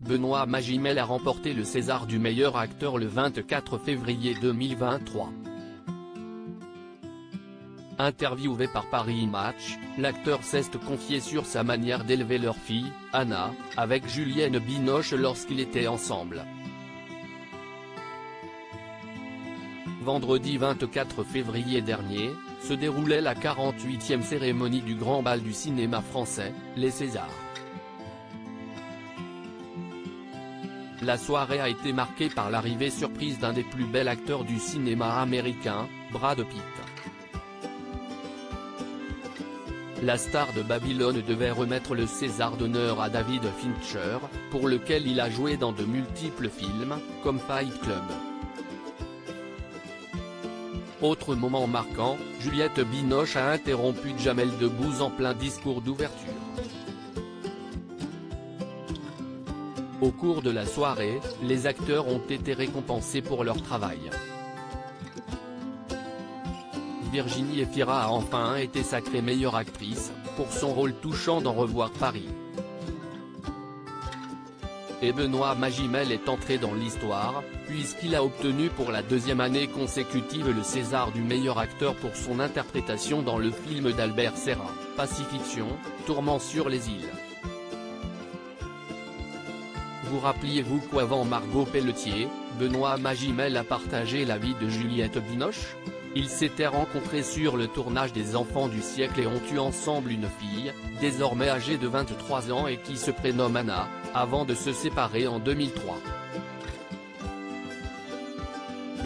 Benoît Magimel a remporté le César du meilleur acteur le 24 février 2023. Interviewé par Paris Match, l'acteur s'est confié sur sa manière d'élever leur fille, Anna, avec Juliette Binoche lorsqu'ils étaient ensemble. Vendredi 24 février dernier, se déroulait la 48e cérémonie du Grand Bal du cinéma français, les Césars. La soirée a été marquée par l'arrivée surprise d'un des plus bels acteurs du cinéma américain, Brad Pitt. La star de Babylone devait remettre le César d'honneur à David Fincher, pour lequel il a joué dans de multiples films, comme Fight Club. Autre moment marquant, Juliette Binoche a interrompu Jamel Debbouze en plein discours d'ouverture. Au cours de la soirée, les acteurs ont été récompensés pour leur travail. Virginie Efira a enfin été sacrée meilleure actrice, pour son rôle touchant dans Revoir Paris. Et Benoît Magimel est entré dans l'histoire, puisqu'il a obtenu pour la deuxième année consécutive le César du meilleur acteur pour son interprétation dans le film d'Albert Serra, Pacifiction, Tourment sur les îles. Vous rappeliez-vous qu'avant Margot Pelletier, Benoît Magimel a partagé la vie de Juliette Binoche? Ils s'étaient rencontrés sur le tournage des Enfants du siècle et ont eu ensemble une fille, désormais âgée de 23 ans et qui se prénomme Anna, avant de se séparer en 2003.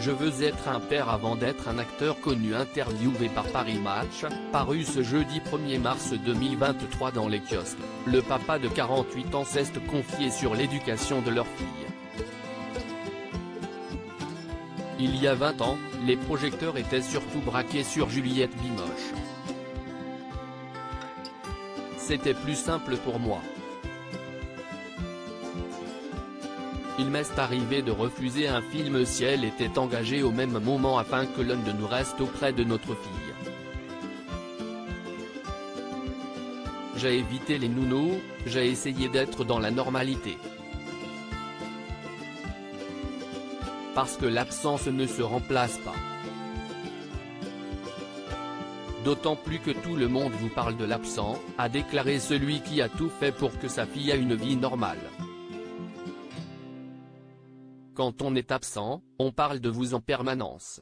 Je veux être un père avant d'être un acteur connu. Interviewé par Paris Match, paru ce jeudi 1er mars 2023 dans les kiosques, le papa de 48 ans s'est confié sur l'éducation de leur fille. Il y a 20 ans, les projecteurs étaient surtout braqués sur Juliette Binoche. C'était plus simple pour moi. Il m'est arrivé de refuser un film si elle était engagée au même moment afin que l'un de nous reste auprès de notre fille. J'ai évité les nounous, j'ai essayé d'être dans la normalité. Parce que l'absence ne se remplace pas. D'autant plus que tout le monde vous parle de l'absent, a déclaré celui qui a tout fait pour que sa fille ait une vie normale. Quand on est absent, on parle de vous en permanence.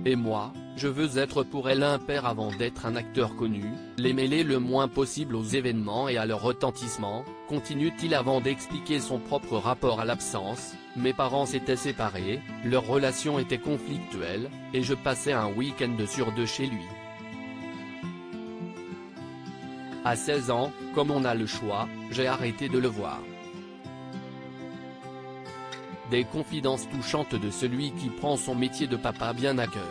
Et moi, je veux être pour elle un père avant d'être un acteur connu, les mêler le moins possible aux événements et à leur retentissement, continue-t-il avant d'expliquer son propre rapport à l'absence. Mes parents s'étaient séparés, leur relation était conflictuelle, et je passais un week-end sur 2 chez lui. À 16 ans, comme on a le choix, j'ai arrêté de le voir. Des confidences touchantes de celui qui prend son métier de papa bien à cœur.